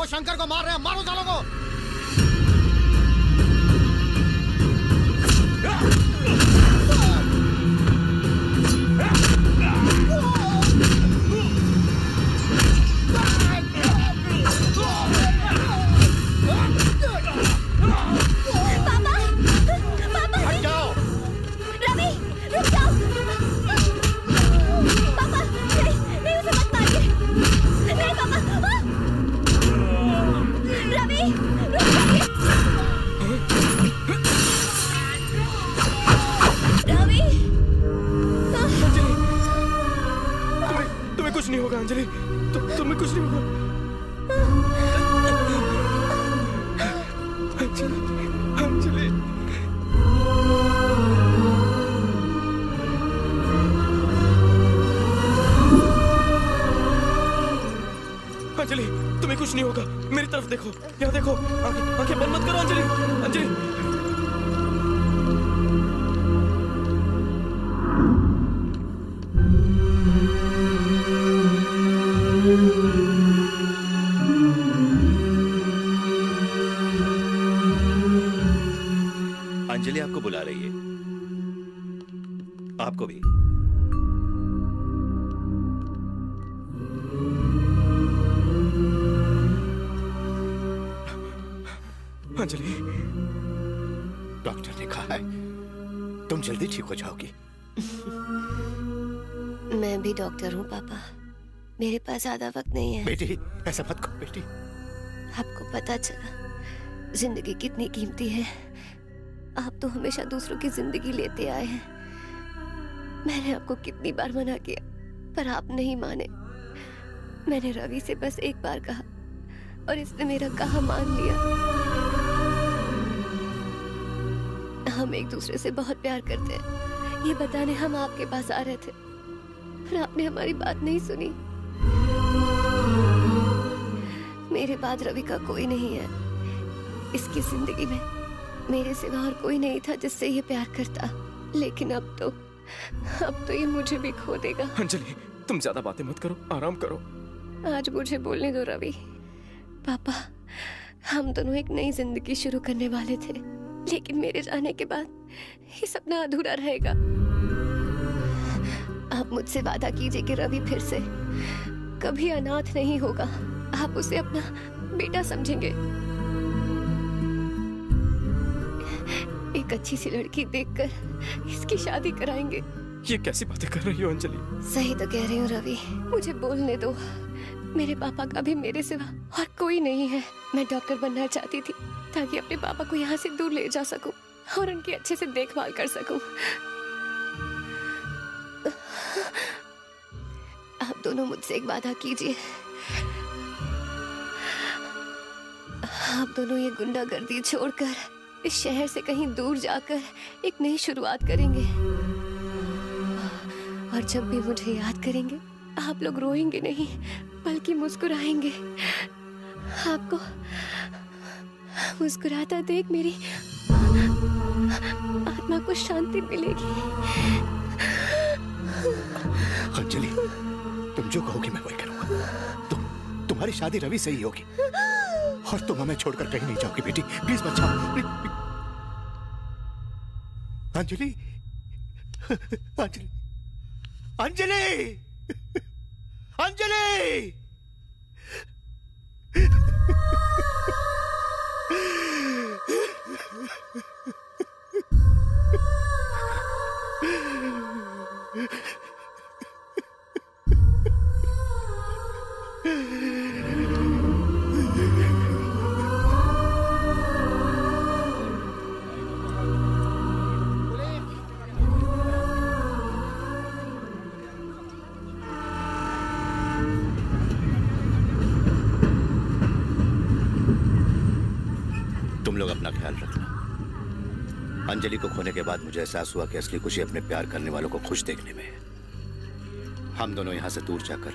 शंकर को मार रहे हैं, मारो सालों को। कुछ नहीं होगा अंजलि, तुम्हें कुछ नहीं होगा। अंजलि, अंजलि, अंजलि, तुम्हें कुछ नहीं होगा। मेरी तरफ देखो, यहाँ देखो, आंखें बंद मत करो अंजलि, अंजलि। अंजलि आपको बुला रही है, आपको भी। अंजलि, डॉक्टर ने कहा है तुम जल्दी ठीक हो जाओगी। मैं भी डॉक्टर हूँ पापा, मेरे पास ज्यादा वक्त नहीं है। बेटी ऐसा मत कहो बेटी। आपको पता चला जिंदगी कितनी कीमती है। आप तो हमेशा दूसरों की जिंदगी लेते आए हैं। मैंने आपको कितनी बार मना किया पर आप नहीं माने। मैंने रवि से बस एक बार कहा और इसने मेरा कहा मान लिया। हम एक दूसरे से बहुत प्यार करते हैं, ये बताने हम आपके पास आ रहे थे पर आपने हमारी बात नहीं सुनी। मेरे बाद रवि का कोई नहीं है। इसकी जिंदगी में मेरे सिवा और कोई नहीं था जिससे ये प्यार करता, लेकिन अब तो ये मुझे भी खो देगा। अंजलि, तुम ज्यादा बातें मत करो, आराम करो। आज मुझे बोलने दो रवि। पापा, हम दोनों एक नई जिंदगी शुरू करने वाले थे, लेकिन मेरे जाने के बाद ये सपना अधूरा रहेगा। आप मुझसे वादा कीजिए कि रवि फिर से कभी अनाथ नहीं होगा। आप उसे अपना बेटा समझेंगे। एक अच्छी सी लड़की देखकर इसकी शादी कराएंगे। ये कैसी बातें कर रही हो अंजलि? सही तो कह रही हूँ रवि, मुझे बोलने दो। मेरे पापा का भी मेरे सिवा और कोई नहीं है। मैं डॉक्टर बनना चाहती थी ताकि अपने पापा को यहाँ से दूर ले जा सकूं और उनकी अच्छे से देखभाल कर सकूं। आप दोनों मुझसे एक वादा कीजिए। आप दोनों ये गुंडागर्दी छोड़कर इस शहर से कहीं दूर जाकर एक नई शुरुआत करेंगे। और जब भी मुझे याद करेंगे आप लोग रोएंगे नहीं बल्कि मुस्कुराएंगे। आपको मुस्कुराता देख मेरी आत्मा को शांति मिलेगी। अंजलि, तुम जो कहोगी मैं वही करूंगा। तुम्हारी शादी रवि से ही होगी और तुम हमें छोड़कर कहीं नहीं जाओगी बेटी। प्लीज बच्चा। अंजलि, अंजलि, अंजलि, अंजलि। तुम लोग अपना ख्याल रखना। अंजलि को खोने के बाद मुझे एहसास हुआ कि असली खुशी अपने प्यार करने वालों को खुश देखने में है। हम दोनों यहां से दूर जाकर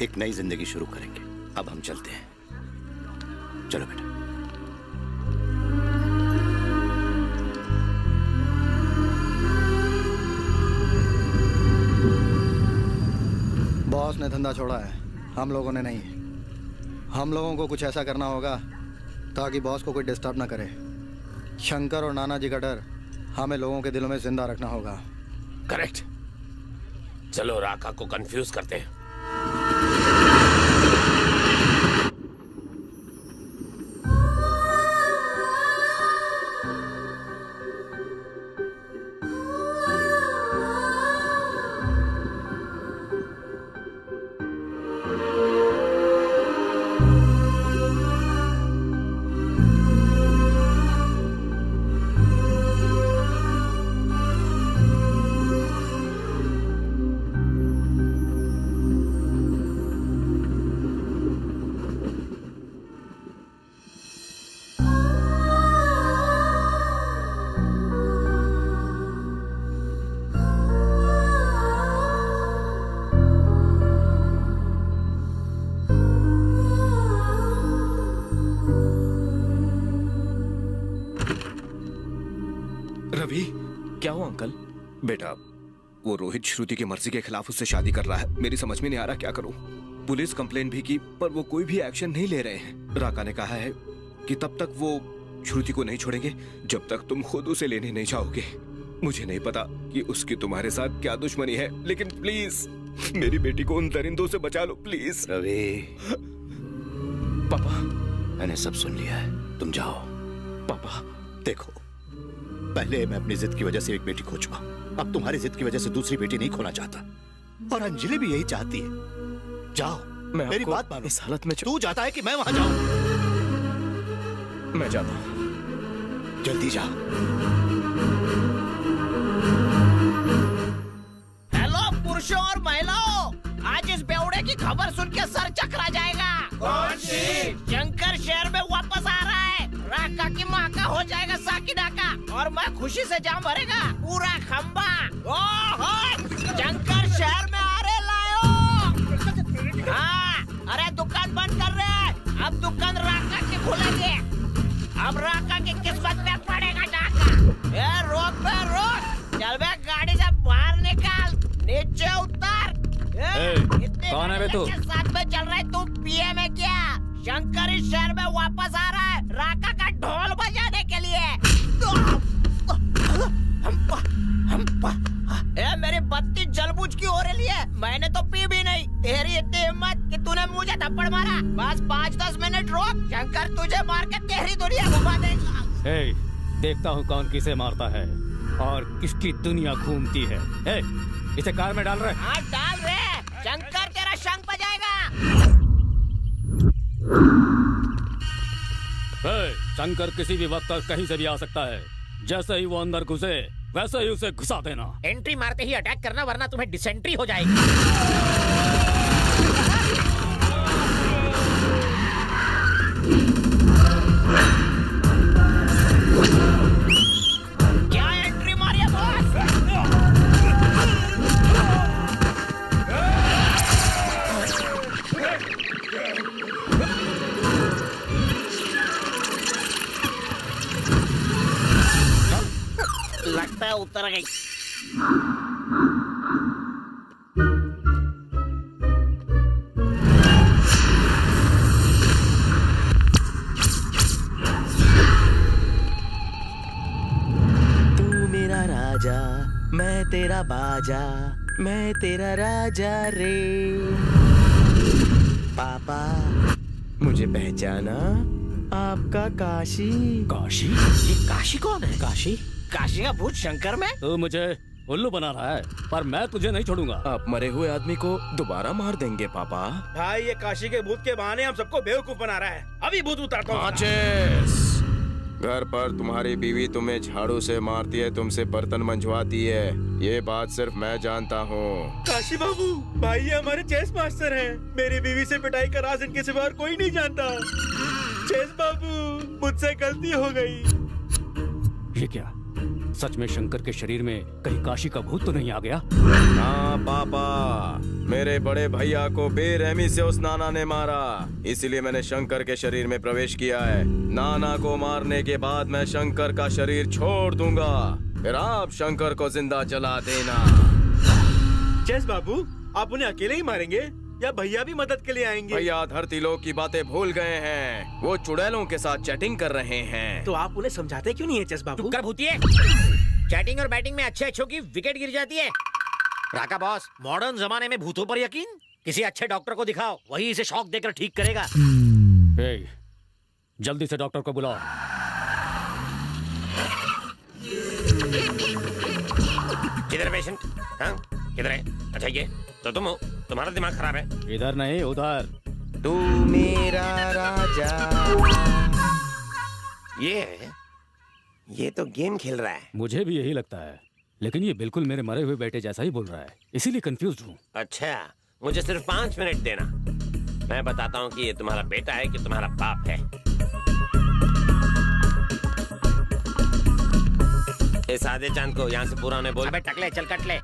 एक नई जिंदगी शुरू करेंगे। अब हम चलते हैं। चलो बेटा। बॉस ने धंधा छोड़ा है, हम लोगों ने नहीं। हम लोगों को कुछ ऐसा करना होगा ताकि बॉस को कोई डिस्टर्ब ना करे। शंकर और नाना जी का डर हमें लोगों के दिलों में जिंदा रखना होगा। करेक्ट। चलो राका को कंफ्यूज करते हैं। रवि, क्या हुआ अंकल? बेटा वो रोहित श्रुति की मर्जी के खिलाफ उससे शादी कर रहा है। मेरी समझ में नहीं आ रहा क्या करूं। पुलिस कंप्लेन भी की पर वो कोई भी एक्शन नहीं ले रहे हैं। राका ने कहा है कि तब तक वो श्रुति को नहीं छोड़ेंगे जब तक तुम खुद उसे लेने नहीं जाओगे। मुझे नहीं पता कि उसकी तुम्हारे साथ क्या दुश्मनी है, लेकिन प्लीज मेरी बेटी को उन दरिंदों से बचा लो प्लीज। रवि, पापा। मैंने सब सुन लिया है, तुम जाओ। पापा देखो, पहले मैं अपनी जिद की वजह से एक बेटी खो चुका, अब तुम्हारी जिद की वजह से दूसरी बेटी नहीं खोना चाहता, और अंजलि भी यही चाहती है। जाओ, मैं मेरी आपको बात मानो। इस हालत में तू जाता है कि मैं वहां जाऊं? मैं जाता हूं। जल्दी जा। हेलो पुरुषों और महिलाओं, आज इस बेवड़े की खबर सुन के सर चकरा जाएगा। कौन सी? शंकर शहर में वापस आ रहा है। राका की माँ का हो जाएगा साकिना का, और मैं खुशी से जाम भरेगा पूरा खंबा। ओहो, शंकर शहर में आ रहे लायो। हाँ, अरे दुकान बंद कर रहे, अब दुकान राका की खुलेगी। अब राका की किस्मत में पड़ेगा डाका। ए रोक बे रोक, चल बे गाड़ी से बाहर निकाल, नीचे उतर। कौन है बे तू? साथ में चल रहा है तू, पीए में क्या? शंकर इस शहर में वापस आ रहा है राका का ढोल बजाने के लिए। ए मेरी बत्ती जलबूझ की हो रही है, मैंने तो पी भी नहीं। तेरी इतनी हिम्मत कि तूने मुझे थप्पड़ मारा। बस 5-10 मिनट रोक, शंकर तुझे मार के तेरी दुनिया घुमा देगा। देखता हूँ कौन किसे मारता है और किसकी दुनिया घूमती है। इसे कार में डाल रहे। हाँ डाल रहे, शंकर तेरा शंख बजाएगा। शंकर किसी भी वक्त और कहीं से भी आ सकता है। जैसे ही वो अंदर घुसे वैसे ही उसे घुसा देना। एंट्री मारते ही अटैक करना, वरना तुम्हें डिसेंट्री हो जाएगी। क्या एंट्री मारी है बॉस? लगता है उतर गई। तू मेरा राजा, मैं तेरा बाजा, मैं तेरा राजा रे। पापा, मुझे पहचाना? आपका काशी। काशी? ये काशी कौन है? काशी? काशी का भूत शंकर में? तू मुझे उल्लू बना रहा है, पर मैं तुझे नहीं छोड़ूंगा। आप मरे हुए आदमी को दोबारा मार देंगे पापा। भाई ये काशी के भूत के बहाने हम सबको बेवकूफ बना रहा है। अभी भूत उतारता हूँ। घर पर तुम्हारी बीवी तुम्हें झाड़ू से मारती है, तुमसे बर्तन मंजवाती है, ये बात सिर्फ मैं जानता हूँ। काशी बाबू, भाई ये हमारे चेस मास्टर हैं। मेरी बीवी से पिटाई का राज इनके सिवा और कोई नहीं जानता। चेस बाबू, मुझसे गलती हो गई। ये क्या? सच में शंकर के शरीर में कहीं काशी का भूत तो नहीं आ गया? हाँ पापा, मेरे बड़े भैया को बेरहमी से उस नाना ने मारा, इसलिए मैंने शंकर के शरीर में प्रवेश किया है। नाना को मारने के बाद मैं शंकर का शरीर छोड़ दूंगा, फिर आप शंकर को जिंदा जला देना। चेस बाबू, आप उन्हें अकेले ही मारेंगे? या भैया भी मदद के लिए आएंगे? भैया धरती लोग की बातें भूल गए हैं, वो चुड़ैलों के साथ चैटिंग कर रहे हैं। तो आप उन्हें समझाते क्यों नहीं है चेस बाबू? कर भूतिए। चैटिंग और बैटिंग में अच्छे अच्छों की विकेट गिर जाती है। राका बॉस, मॉडर्न जमाने में भूतों पर यकीन? किसी अच्छे डॉक्टर को दिखाओ, वही इसे शॉक देकर ठीक करेगा। ए, जल्दी से डॉक्टर को बुलाओ। किधर पेशेंट? हाँ, किधर है? अच्छा ये तो तुम हो, तुम्हारा दिमाग खराब है। इधर नहीं उधर। तू मेरा राजा। ये तो गेम खेल रहा है। मुझे भी यही लगता है, लेकिन ये बिल्कुल मेरे मरे हुए बेटे जैसा ही बोल रहा है, इसीलिए कंफ्यूज हूँ। अच्छा, मुझे सिर्फ 5 मिनट देना, मैं बताता हूँ कि ये तुम्हारा बेटा है कि तुम्हारा बाप है। इस आधे चांद को यहाँ से पूरा होने बोल। अबे टकले, चल कट ले।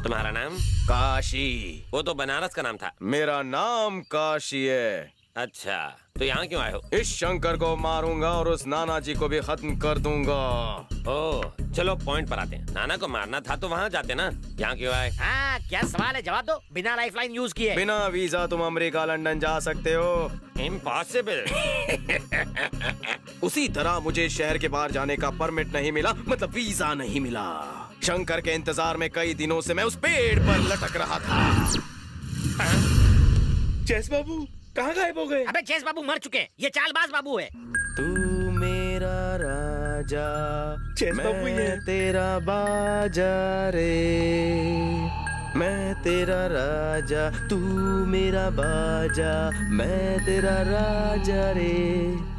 तुम्हारा नाम? काशी। वो तो बनारस का नाम था। मेरा नाम काशी है। अच्छा, तो यहाँ क्यों आए हो? इस शंकर को मारूंगा और उस नाना जी को भी खत्म कर दूंगा। ओह, चलो पॉइंट पर आते हैं। नाना को मारना था तो वहाँ जाते ना, यहाँ क्यों आए? हाँ, क्या सवाल है, जवाब दो। बिना लाइफलाइन यूज किए। बिना वीजा तुम अमेरिका लंदन जा सकते हो। इम्पॉसिबल। उसी तरह मुझे शहर के बाहर जाने का परमिट नहीं मिला, मतलब वीजा नहीं मिला। शंकर के इंतजार में कई दिनों से मैं उस पेड़ पर लटक रहा था। चेस बाबू कहाँ गायब हो गए? अबे चेस बाबू मर चुके हैं, ये चालबाज बाबू है। तू मेरा राजा, चेस बाबू ये मैं तेरा बाजा रे। मैं तेरा राजा, तू मेरा बाजा, मैं तेरा राजा रे।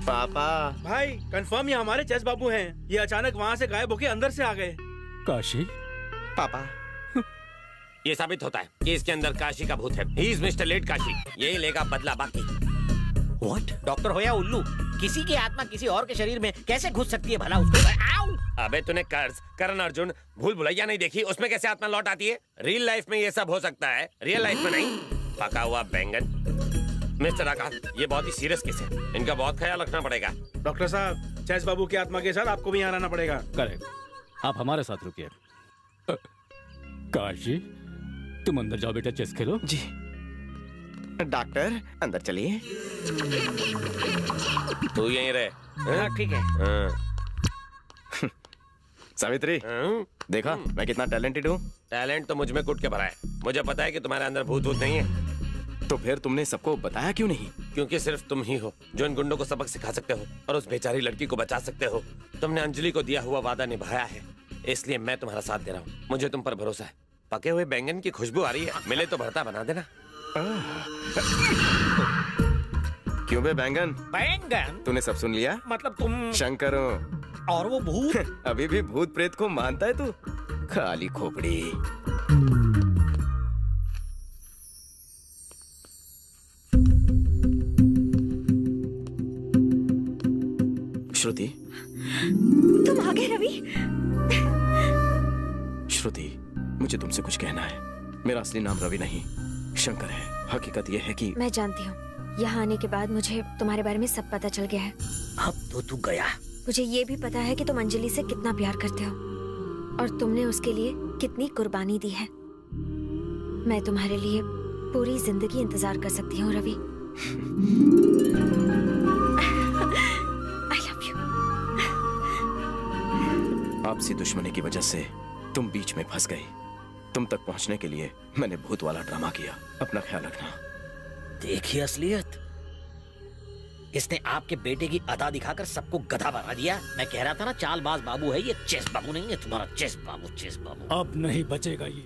पापा। भाई कंफर्म ये हमारे चेस बाबू हैं। ये अचानक वहाँ से गायब होके अंदर से आ गए। काशी, पापा। ये साबित होता है कि इसके अंदर काशी का भूत है। He is mister late Kashi, यही लेगा बदला बाकी। व्हाट? डॉक्टर हो या उल्लू, किसी की आत्मा किसी और के शरीर में कैसे घुस सकती है भला उसको? आउ! अबे तूने कर्ज, करण अर्जुन, भूल भुलैया नहीं देखी? उसमें कैसे आत्मा लौट आती है? रियल लाइफ में ये सब हो सकता है, रियल लाइफ में नहीं। पका हुआ बैंगन। मिस्टर आकाश, ये बहुत ही सीरियस केस है, इनका बहुत ख्याल रखना पड़ेगा। डॉक्टर साहब, चेस बाबू की आत्मा के साथ आपको भी यहाँ रहना पड़ेगा। करेक्ट, आप हमारे साथ रुकिए। काशी, तुम अंदर जाओ बेटा, चेस खेलो। जी डॉक्टर, अंदर चलिए। तू यहीं रहे। हाँ, ठीक है। हाँ। सावित्री, देखा मैं कितना टैलेंटेड हूँ। टैलेंट तो मुझ में कुट के भरा है। मुझे पता है कि तुम्हारे अंदर भूत भूत नहीं है। तो फिर तुमने सबको बताया क्यों नहीं? क्योंकि सिर्फ तुम ही हो जो इन गुंडों को सबक सिखा सकते हो और उस बेचारी लड़की को बचा सकते हो। तुमने अंजलि को दिया हुआ वादा निभाया है, इसलिए मैं तुम्हारा साथ दे रहा हूँ। मुझे तुम पर भरोसा है। पके हुए बैंगन की खुशबू आ रही है, मिले तो भरता बना देना। क्यों बे बैंगन? बैंगन? तूने सब सुन लिया? मतलब तुम शंकर हूँ। और वो भूत? अभी भी भूत प्रेत को मानता है तू? खाली खोपड़ी। श्रुति, तुम आ गए रवि। श्रुति, मुझे तुमसे कुछ कहना है। मेरा असली नाम रवि नहीं, शंकर है। हकीकत यह है कि मैं जानती हूँ, यहाँ आने के बाद मुझे तुम्हारे बारे में सब पता चल गया है। अब तो तू गया। मुझे ये भी पता है कि तुम अंजलि से कितना प्यार करते हो और तुमने उसके लिए कितनी कुर्बानी दी है। मैं तुम्हारे लिए पूरी जिंदगी इंतजार कर सकती हूँ रवि। I love you. आपसी दुश्मनी की वजह से तुम बीच में फंस गई। तुम तक पहुंचने के लिए मैंने भूत वाला ड्रामा किया। अपना ख्याल रखना। देखिए असलियत, इसने आपके बेटे की अदा दिखाकर सबको गधा बना दिया। मैं कह रहा था ना चालबाज बाबू है ये, चेस बाबू नहीं है तुम्हारा। चेस बाबू, चेस बाबू। अब नहीं बचेगा ये।